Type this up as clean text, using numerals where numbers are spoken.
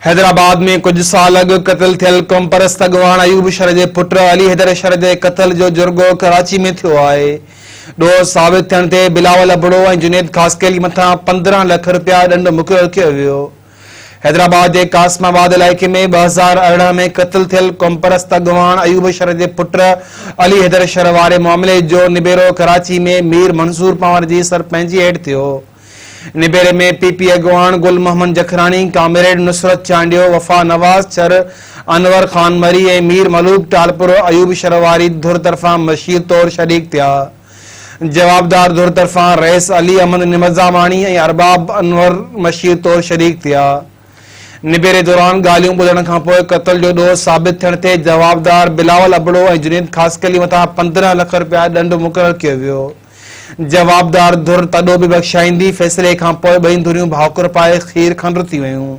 हैदराबाद में कुछ साल अॻु क़तल थियल क़ौम परस्त अॻवान अयूब शर जे पुट अली हैदर शर जे क़तल जो जुर्गो कराची में थियो आहे। ॾोह साबित थियण ते बिलावल अबड़ो ऐं जुनेद खासकेली मथां 15 लख रुपया ॾंड मुक़रर कयो वियो। हैदराबाद जे कासमाबाद इलाइक़े में 2018 में क़तल थियल क़ौम परस्त अॻवान अयूब शर जे पुट अली हैदर शर वारे मामले जो निबेरो कराची में मीर मंसूर पंवर जी सरपंची हेठि थियो। निबेरे में पीपी अॻवान गुल मोहम्मद जखरानी, कामरेड नुसरत चांडियो, वफा नवाज चर, अनवर खान मरी ऐं मीर मलूक टालपुर अयूब शर वारी धुर तरफ़ां मशीर तौर शरीक थिया। जवाबदार धुर तरफ़ां रईस अली अहमद निमज़ामानी ऐं अरबाब अनवर मशीर तौर शरीक थिया। निबेरे दौरान ॻाल्हियूं ॿुधण खां पोइ क़तल जो ॾोह साबित थियण ते जवाबदार बिलावल अबड़ो ऐं जुनेद खासकेली मथां 15 लख रुपया ॾंड मुक़रर कयो वियो। जवाबदार धुर तॾो बि बख़्शाईंदी फैसले खां पोइ ॿई धुरियूं भाकुर पाए खीर खंड थी वियूं।